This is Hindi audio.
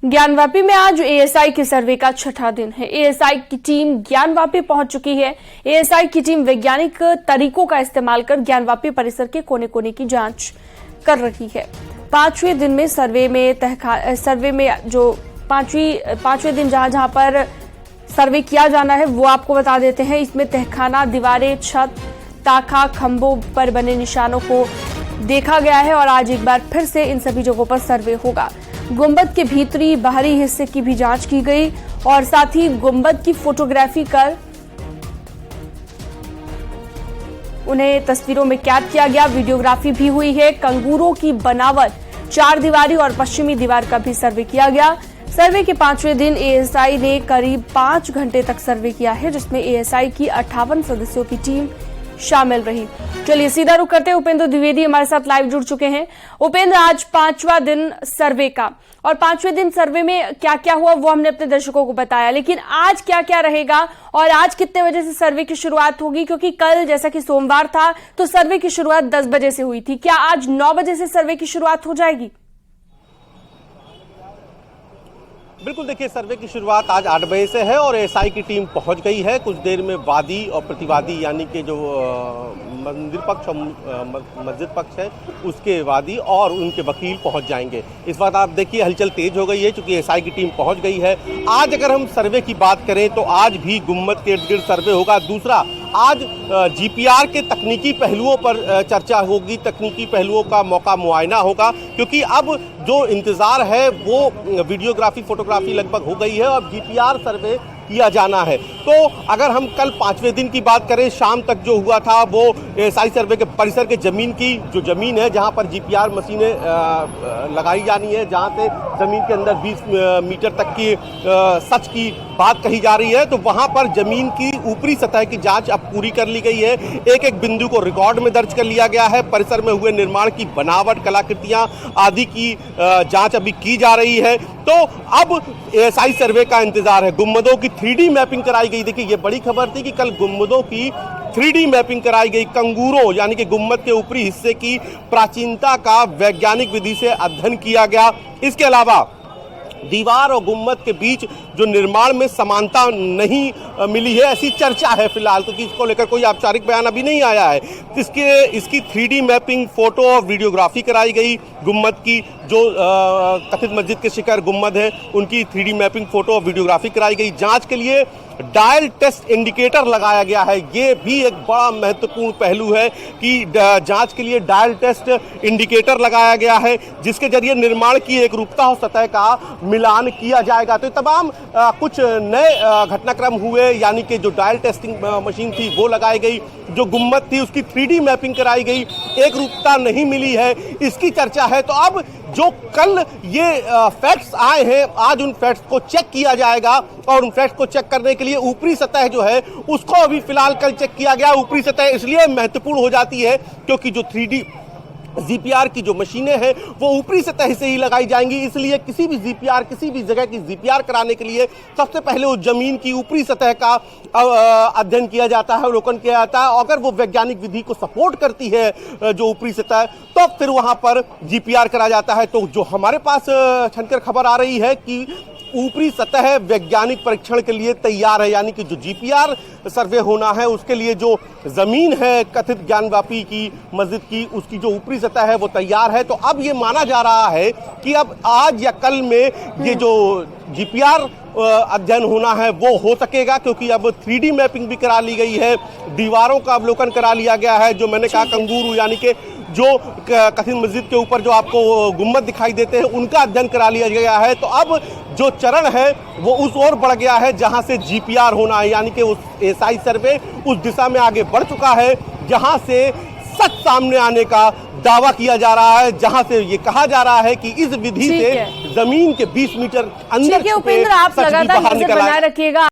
ज्ञानवापी में आज एएसआई के सर्वे का छठा दिन है। एएसआई की टीम ज्ञानवापी पहुंच चुकी है। एएसआई की टीम वैज्ञानिक तरीकों का इस्तेमाल कर ज्ञानवापी परिसर के कोने कोने की जांच कर रही है। पांचवें दिन में सर्वे में जो पांचवें दिन जहां पर सर्वे किया जाना है वो आपको बता देते हैं। इसमें तहखाना, दीवारें, छत, ताखा, खंभों पर बने निशानों को देखा गया है और आज एक बार फिर से इन सभी जगहों पर सर्वे होगा। गुंबद के भीतरी बाहरी हिस्से की भी जांच की गई और साथ ही गुंबद की फोटोग्राफी कर उन्हें तस्वीरों में कैद किया गया। वीडियोग्राफी भी हुई है। कंगूरों की बनावट, चार दीवारी और पश्चिमी दीवार का भी सर्वे किया गया। सर्वे के पांचवें दिन एएसआई ने करीब 5 घंटे तक सर्वे किया है, जिसमें एएसआई की 58 सदस्यों की टीम शामिल रही। चलिए सीधा रुख करते हैं। उपेंद्र द्विवेदी हमारे साथ लाइव जुड़ चुके हैं। उपेंद्र, आज पांचवा दिन सर्वे का और पांचवें दिन सर्वे में क्या क्या हुआ वो हमने अपने दर्शकों को बताया, लेकिन आज क्या क्या रहेगा और आज कितने बजे से सर्वे की शुरुआत होगी? क्योंकि कल जैसा कि सोमवार था तो सर्वे की शुरुआत 10 बजे से हुई थी। क्या आज 9 बजे से सर्वे की शुरुआत हो जाएगी? बिल्कुल, देखिए, सर्वे की शुरुआत आज 8 बजे से है और एएसआई की टीम पहुंच गई है। कुछ देर में वादी और प्रतिवादी यानी कि जो मंदिर पक्ष और मस्जिद पक्ष है उसके वादी और उनके वकील पहुंच जाएंगे। इस बात आप देखिए हलचल तेज हो गई है क्योंकि एएसआई की टीम पहुंच गई है। आज अगर हम सर्वे की बात करें तो आज भी गुम्बद के इर्द गिर्द सर्वे होगा। दूसरा, आज जीपीआर के तकनीकी पहलुओं पर चर्चा होगी, तकनीकी पहलुओं का मौका मुआयना होगा, क्योंकि अब जो इंतजार है वो वीडियोग्राफी, फोटोग्राफी लगभग हो गई है और जीपीआर सर्वे किया जाना है। तो अगर हम कल पांचवें दिन की बात करें, शाम तक जो हुआ था वो एएसआई सर्वे के परिसर के जमीन की जो जमीन है जहां पर जीपीआर मशीनें लगाई जानी है, जहां से जमीन के अंदर 20 मीटर तक की सच की बात कही जा रही है, तो वहां पर जमीन की ऊपरी सतह की जांच अब पूरी कर ली गई है। एक एक बिंदु को रिकॉर्ड में दर्ज कर लिया गया है। परिसर में हुए निर्माण की बनावट, कलाकृतियां आदि की जांच अभी की जा रही है। तो अब एएसआई सर्वे का इंतजार है। गुंबदों की 3D मैपिंग कराई गई। देखिए, ये बड़ी खबर थी कि कल गुंबदों की 3D मैपिंग कराई गई। कंगूरों यानी कि गुंबद के ऊपरी हिस्से की प्राचीनता का वैज्ञानिक विधि से अध्ययन किया गया। इसके अलावा दीवार और गुंबद के बीच जो निर्माण में समानता नहीं मिली है, ऐसी चर्चा है फिलहाल, क्योंकि इसको लेकर कोई औपचारिक बयान अभी नहीं आया है। इसकी 3D मैपिंग, फोटो और वीडियोग्राफी कराई गई। गुंबद की जो कथित मस्जिद के शिखर गुंबद है उनकी 3D मैपिंग, फोटो और वीडियोग्राफी कराई गई। जांच के लिए डायल टेस्ट इंडिकेटर लगाया गया है। ये भी एक बड़ा महत्वपूर्ण पहलू है कि जांच के लिए डायल टेस्ट इंडिकेटर लगाया गया है, जिसके जरिए निर्माण की एकरूपता और सतह का मिलान किया जाएगा। तो तमाम कुछ नए घटनाक्रम हुए, यानी कि जो डायल टेस्टिंग मशीन थी वो लगाई गई, जो गुंबद थी उसकी 3D मैपिंग कराई गई, एकरूपता नहीं मिली है, इसकी चर्चा है। तो अब जो कल ये फैक्ट्स आए हैं, आज उन फैक्ट्स को चेक किया जाएगा और उन फैक्ट्स को चेक करने के लिए ऊपरी सतह जो है उसको अभी फिलहाल कल चेक किया गया। ऊपरी सतह इसलिए महत्वपूर्ण हो जाती है क्योंकि जो 3D जीपीआर की जो मशीनें हैं वो ऊपरी सतह से ही लगाई जाएंगी। इसलिए किसी भी जीपीआर, किसी भी जगह की जीपीआर कराने के लिए सबसे पहले उस जमीन की ऊपरी सतह का अध्ययन किया जाता है, अवलोकन किया जाता है। अगर वो वैज्ञानिक विधि को सपोर्ट करती है जो ऊपरी सतह, तो फिर वहां पर जीपीआर करा जाता है। तो जो हमारे पास छनकर खबर आ रही है कि ऊपरी सतह वैज्ञानिक परीक्षण के लिए तैयार है, यानी कि जो जीपीआर सर्वे होना है उसके लिए जो जमीन है कथित ज्ञानवापी की मस्जिद की, उसकी जो ऊपरी सतह है वो तैयार है। तो अब ये माना जा रहा है कि अब आज या कल में ये जो जीपीआर अध्ययन होना है वो हो सकेगा, क्योंकि अब 3D मैपिंग भी करा ली गई है, दीवारों का अवलोकन करा लिया गया है। जो मैंने कहा कंगूरू यानी कि जो कथित मस्जिद के ऊपर जो आपको गुंबद दिखाई देते हैं उनका अध्ययन करा लिया गया है। तो अब जो चरण है वो उस ओर बढ़ गया है जहां से जीपीआर होना है, यानी कि उस एएसआई सर्वे उस दिशा में आगे बढ़ चुका है जहां से सच सामने आने का दावा किया जा रहा है, जहां से ये कहा जा रहा है कि इस विधि से जमीन के 20 मीटर अंदर उपेंद्र, आप लगातार नजर बनाए रखिएगा।